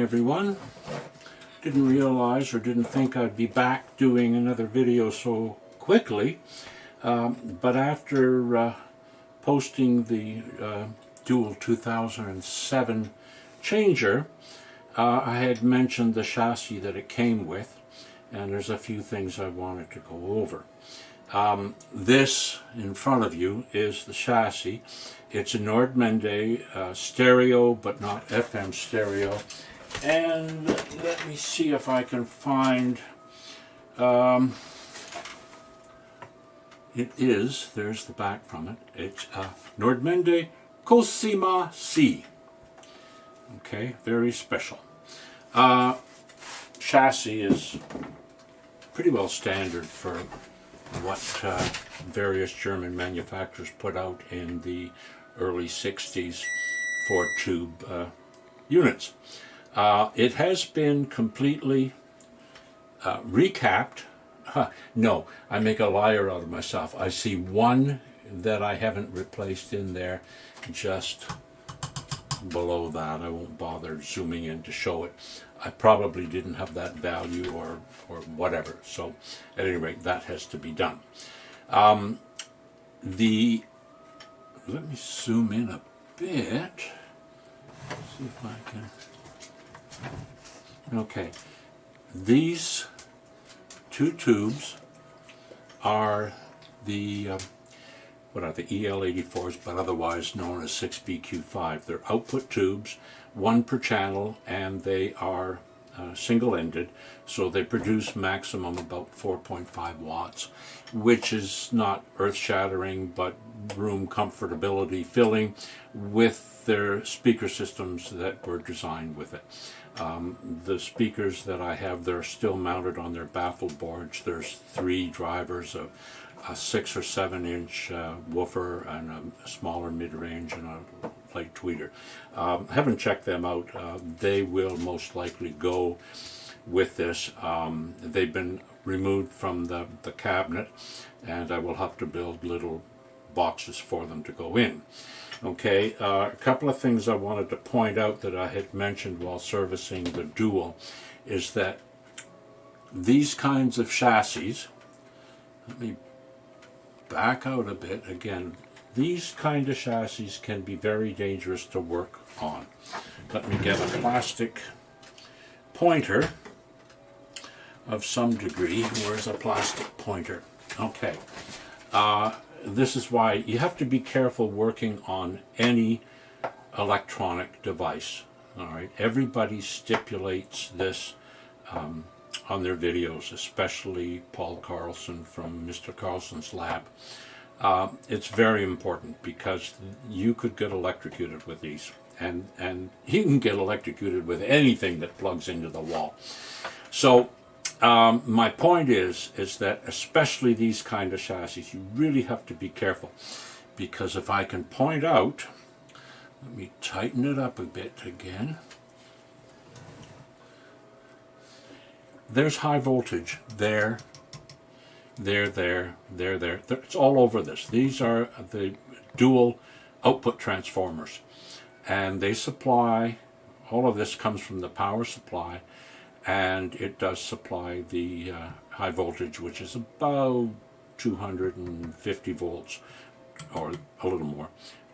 everyone. Didn't realize or didn't think I'd be back doing another video so quickly, but after posting the Dual 2007 changer, I had mentioned the chassis that it came with, and there's a few things I wanted to go over. This in front of you is the chassis. It's a Nordmende stereo, but not FM stereo. And let me see if I can find, it is, there's the back from it, it's Nordmende Carisimo C. Okay, very special. Chassis is pretty well standard for what various German manufacturers put out in the early 60s for tube units. It has been completely recapped. No, I make a liar out of myself. I see one that I haven't replaced in there just below that. I won't bother zooming in to show it. I probably didn't have that value or whatever. So at any rate, that has to be done. Let me zoom in a bit. See if I can. Okay, these two tubes are the what are the EL84s, but otherwise known as 6BQ5. They're output tubes, one per channel, and they are single-ended, so they produce maximum about 4.5 watts, which is not earth-shattering, but room comfortability filling with their speaker systems that were designed with it. The speakers that I have, they're still mounted on their baffle boards. There's 3 drivers, a 6 or 7 inch woofer and a smaller mid-range and a light tweeter. Haven't checked them out. They will most likely go with this. They've been removed from the cabinet, and I will have to build little boxes for them to go in. Okay, a couple of things I wanted to point out that I had mentioned while servicing the Dual is that these kinds of chassis, let me back out a bit again, these kind of chassis can be very dangerous to work on. Let me get a plastic pointer of some degree. Where's a plastic pointer? Okay. This is why you have to be careful working on any electronic device. All right, everybody stipulates this on their videos, especially Paul Carlson from Mr. Carlson's lab. It's very important because you could get electrocuted with these, and you can get electrocuted with anything that plugs into the wall. So my point is that especially these kind of chassis, you really have to be careful, because if I can point out, let me tighten it up a bit again. There's high voltage there. It's all over this. These are the dual output transformers, and they supply, all of this comes from the power supply, and it does supply the high voltage, which is about 250 volts or a little more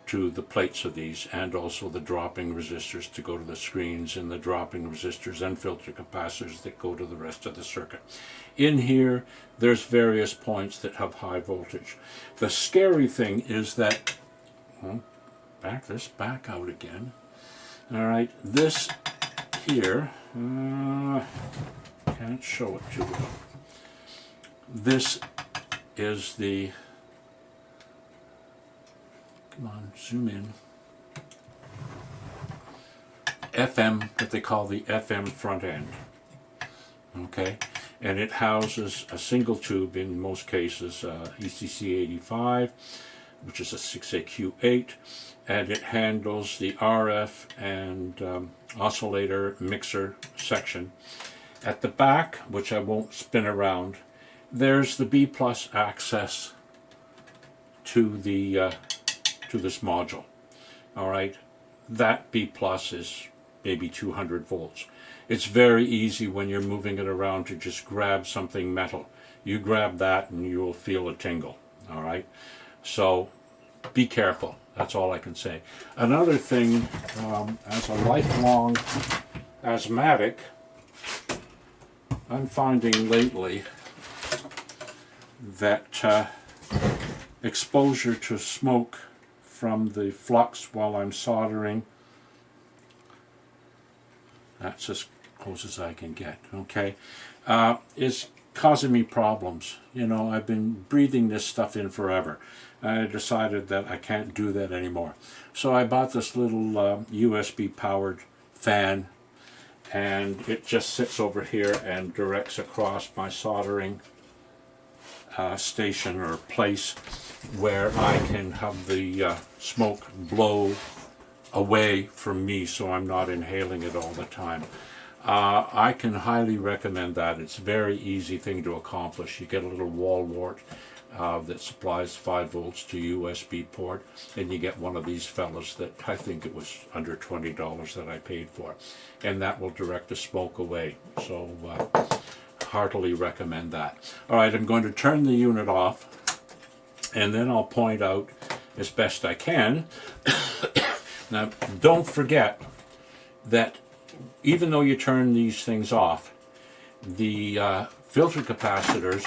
to the plates of these, and also the dropping resistors to go to the screens, and the dropping resistors and filter capacitors that go to the rest of the circuit. In here, there's various points that have high voltage. The scary thing is that, well, back out again. All right, this here, can't show it too well. This is the, come on, zoom in, FM, that they call the FM front end. Okay, and it houses a single tube in most cases, ECC85, which is a 6AQ8, and it handles the RF and oscillator mixer section. At the back, which I won't spin around, there's the B+ access to the to this module. All right, that B+ is maybe 200 volts. It's very easy when you're moving it around to just grab something metal. You grab that and you will feel a tingle, all right? So be careful, that's all I can say. Another thing, as a lifelong asthmatic, I'm finding lately that exposure to smoke from the flux while I'm soldering, that's as close as I can get, okay, is causing me problems. You know, I've been breathing this stuff in forever. I decided that I can't do that anymore. So I bought this little USB powered fan, and it just sits over here and directs across my soldering station or place where I can have the smoke blow away from me so I'm not inhaling it all the time. I can highly recommend that. It's a very easy thing to accomplish. You get a little wall wart that supplies 5 volts to USB port, and you get one of these fellas that I think it was under $20 that I paid for, and that will direct the smoke away. So heartily recommend that. All right, I'm going to turn the unit off, and then I'll point out as best I can. Now, don't forget that even though you turn these things off, the filter capacitors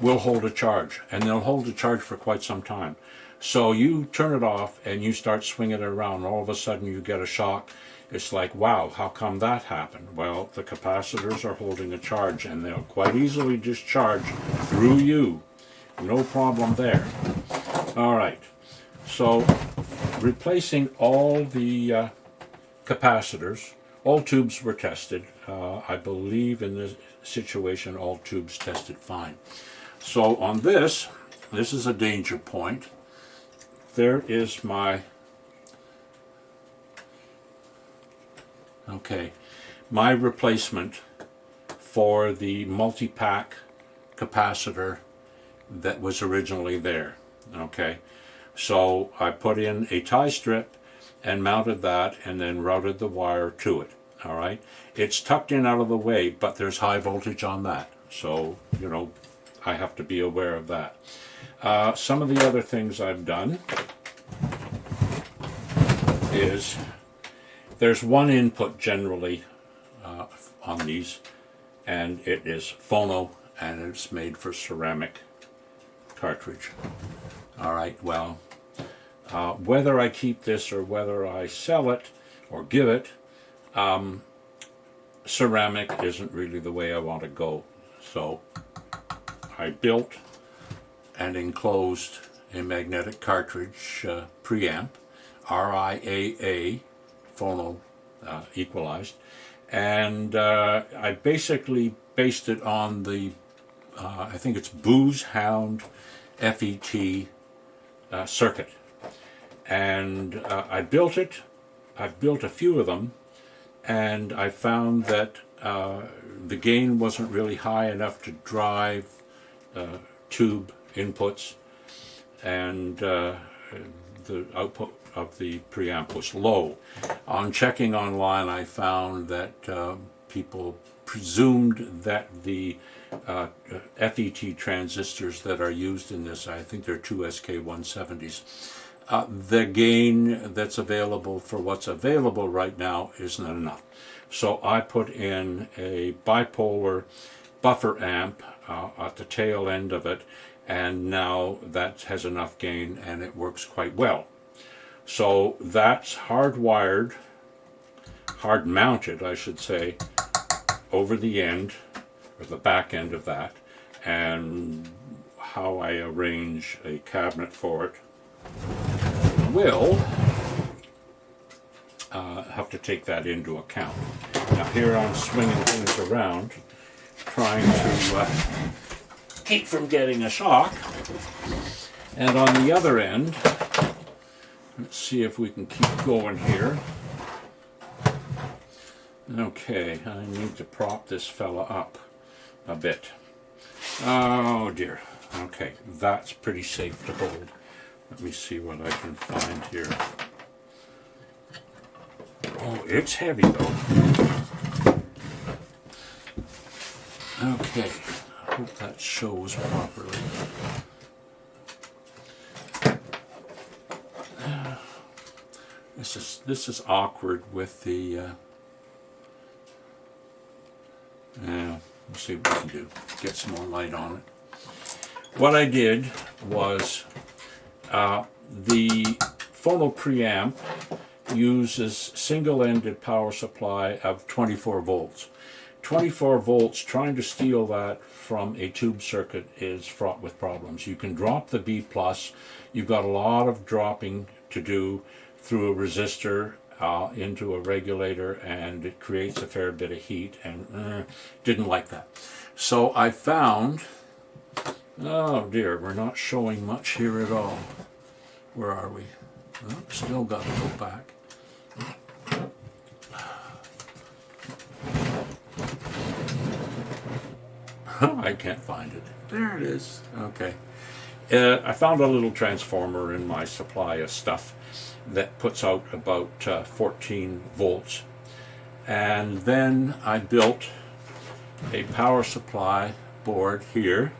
will hold a charge, and they'll hold a charge for quite some time. So you turn it off and you start swinging it around, all of a sudden you get a shock. It's like, wow, how come that happened? Well, the capacitors are holding a charge, and they'll quite easily discharge through you. No problem there. All right, so replacing all the capacitors, all tubes were tested. I believe in this situation all tubes tested fine. So on this is a danger point. There is my, my replacement for the multi-pack capacitor that was originally there. Okay, so I put in a tie strip and mounted that, and then routed the wire to it. All right, it's tucked in out of the way, but there's high voltage on that, so you know I have to be aware of that. Some of the other things I've done is there's one input generally on these, and it is phono, and it's made for ceramic cartridge. All right, well, whether I keep this or whether I sell it or give it, ceramic isn't really the way I want to go. So I built and enclosed a magnetic cartridge preamp, RIAA, phono equalized, and I basically based it on the, I think it's Booz Hound FET circuit. And I built it. I've built a few of them, and I found that the gain wasn't really high enough to drive tube inputs, and the output of the preamp was low. On checking online, I found that people presumed that the FET transistors that are used in this, I think they're 2 SK170s, the gain that's available for what's available right now isn't enough. So I put in a bipolar buffer amp at the tail end of it, and now that has enough gain and it works quite well. So that's hard-wired, hard-mounted I should say, over the end, or the back end of that, and how I arrange a cabinet for it will have to take that into account. Now here I'm swinging things around, trying to keep from getting a shock, and on the other end, let's see if we can keep going here. Okay, I need to prop this fella up a bit. Oh dear. Okay, that's pretty safe to hold. Let me see what I can find here. Oh, it's heavy though. Okay, I hope that shows properly. This is awkward with the. Let's see what we can do. Get some more light on it. What I did was the phono preamp uses single-ended power supply of 24 volts. 24 volts, trying to steal that from a tube circuit is fraught with problems. You can drop the B+, you've got a lot of dropping to do through a resistor into a regulator, and it creates a fair bit of heat, and didn't like that. So I found, oh dear, we're not showing much here at all. Where are we? Oh, still got to go back. I can't find it. There it is. Okay. I found a little transformer in my supply of stuff that puts out about 14 volts. And then I built a power supply board here,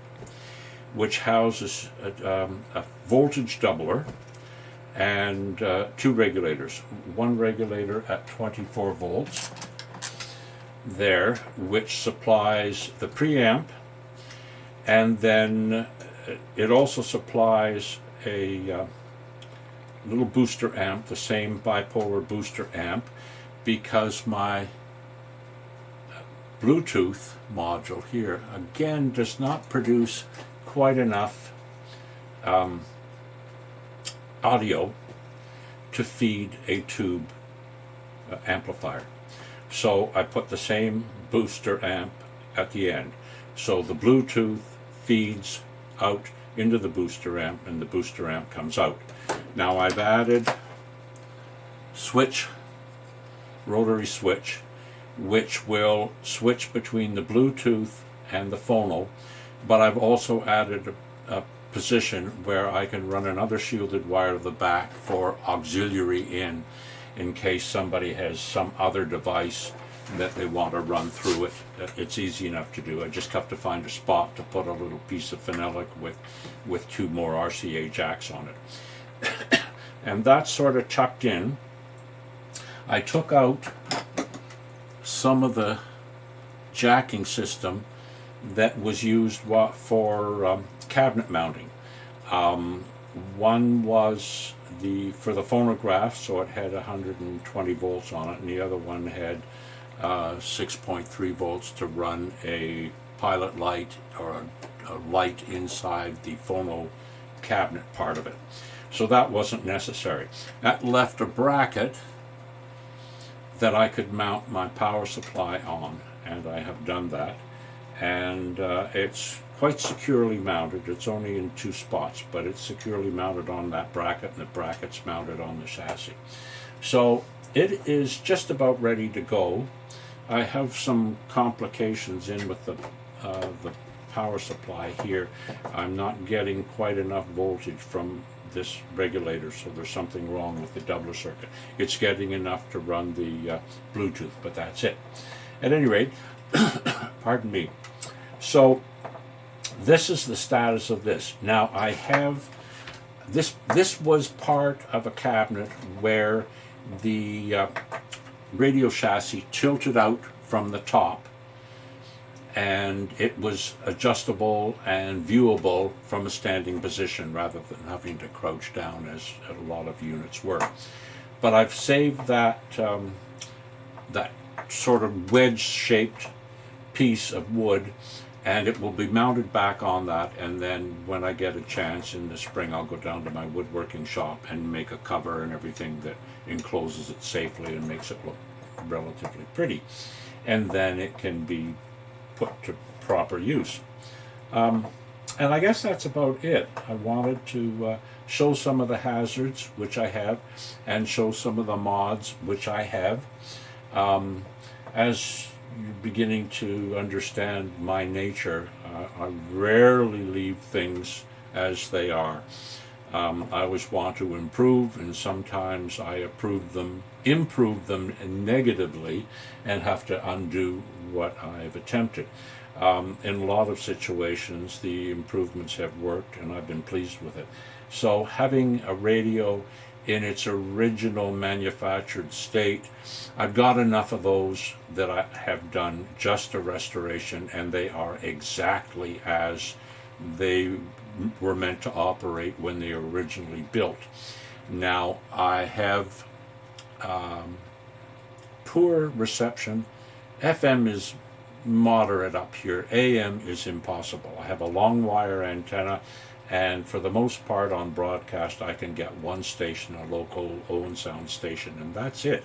which houses a voltage doubler and two regulators. One regulator at 24 volts there, which supplies the preamp, and then it also supplies a little booster amp, the same bipolar booster amp, because my Bluetooth module here again does not produce quite enough audio to feed a tube amplifier. So I put the same booster amp at the end. So the Bluetooth feeds out into the booster amp, and the booster amp comes out. Now I've added rotary switch, which will switch between the Bluetooth and the phono, but I've also added a position where I can run another shielded wire to the back for auxiliary in case somebody has some other device that they want to run through it. It's easy enough to do. I just have to find a spot to put a little piece of phenolic with two more RCA jacks on it. And that's sort of tucked in. I took out some of the jacking system that was used for cabinet mounting. One was for the phonograph, so it had 120 volts on it, and the other one had 6.3 volts to run a pilot light or a light inside the phono cabinet part of it. So that wasn't necessary. That left a bracket that I could mount my power supply on, and I have done that. And it's quite securely mounted. It's only in two spots, but it's securely mounted on that bracket, and the bracket's mounted on the chassis. So it is just about ready to go. I have some complications in with the power supply here. I'm not getting quite enough voltage from this regulator, so there's something wrong with the doubler circuit. It's getting enough to run the Bluetooth, but that's it. At any rate, pardon me. So this is the status of this. Now I have this was part of a cabinet where the radio chassis tilted out from the top, and it was adjustable and viewable from a standing position rather than having to crouch down as a lot of units were. But I've saved that that sort of wedge-shaped piece of wood, and it will be mounted back on that, and then when I get a chance in the spring, I'll go down to my woodworking shop and make a cover and everything that encloses it safely and makes it look relatively pretty, and then it can be put to proper use. And I guess that's about it. I wanted to show some of the hazards, which I have, and show some of the mods, which I have. As you're beginning to understand my nature, I rarely leave things as they are. I always want to improve, and sometimes I improve them negatively and have to undo what I've attempted. In a lot of situations, the improvements have worked, and I've been pleased with it. So having a radio in its original manufactured state, I've got enough of those that I have done just a restoration, and they are exactly as they were meant to operate when they were originally built. Now, I have poor reception. FM is moderate up here. AM is impossible. I have a long wire antenna, and for the most part on broadcast I can get one station, a local Owen Sound station, and that's it.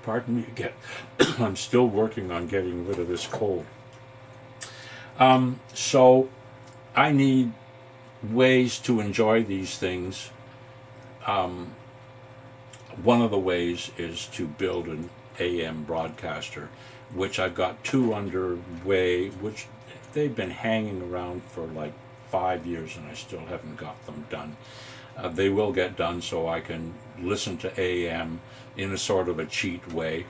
Pardon me again. I'm still working on getting rid of this cold. So I need ways to enjoy these things. One of the ways is to build an AM broadcaster, which I've got two underway, which they've been hanging around for like 5 years and I still haven't got them done. They will get done so I can listen to AM in a sort of a cheat way.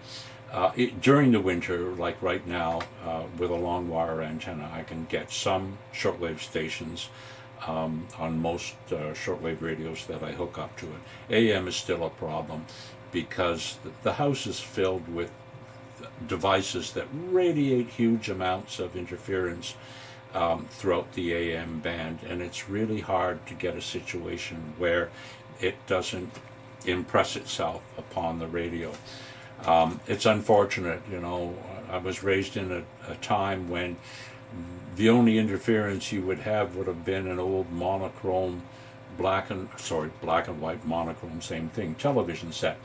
During the winter, like right now, with a long wire antenna, I can get some shortwave stations on most shortwave radios that I hook up to it. AM is still a problem because the house is filled with devices that radiate huge amounts of interference throughout the AM band, and it's really hard to get a situation where it doesn't impress itself upon the radio. It's unfortunate, you know. I was raised in a time when the only interference you would have been an old monochrome black and white monochrome, same thing, television set,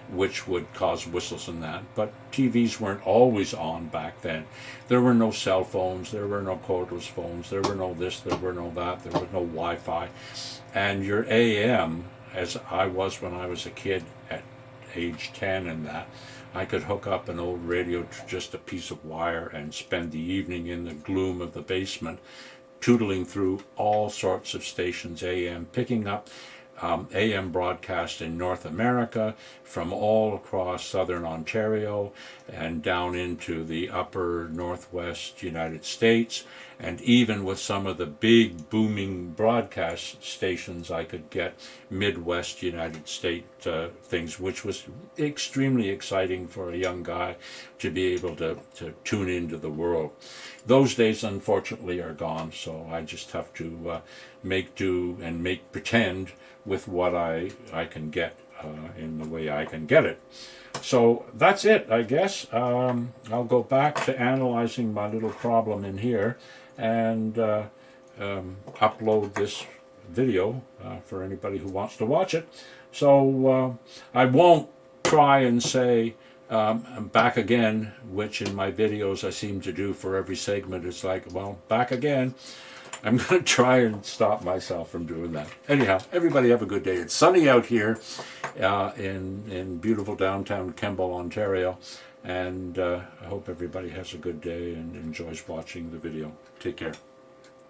which would cause whistles and that. But TVs weren't always on back then. There were no cell phones, there were no cordless phones, there were no this, there were no that, there was no Wi-Fi. And your AM, as I was when I was a kid at age 10 and that, I could hook up an old radio to just a piece of wire and spend the evening in the gloom of the basement tootling through all sorts of stations AM, picking up AM broadcast in North America from all across southern Ontario and down into the upper northwest United States, and even with some of the big booming broadcast stations I could get Midwest United States things, which was extremely exciting for a young guy to be able to tune into the world. Those days unfortunately are gone, so I just have to make do and make pretend with what I can get in the way I can get it. So that's it, I guess. I'll go back to analyzing my little problem in here and upload this video for anybody who wants to watch it. So I won't try and say I'm back again, which in my videos I seem to do for every segment. It's like, well, back again. I'm going to try and stop myself from doing that. Anyhow, everybody have a good day. It's sunny out here in beautiful downtown Kemble, Ontario. And I hope everybody has a good day and enjoys watching the video. Take care.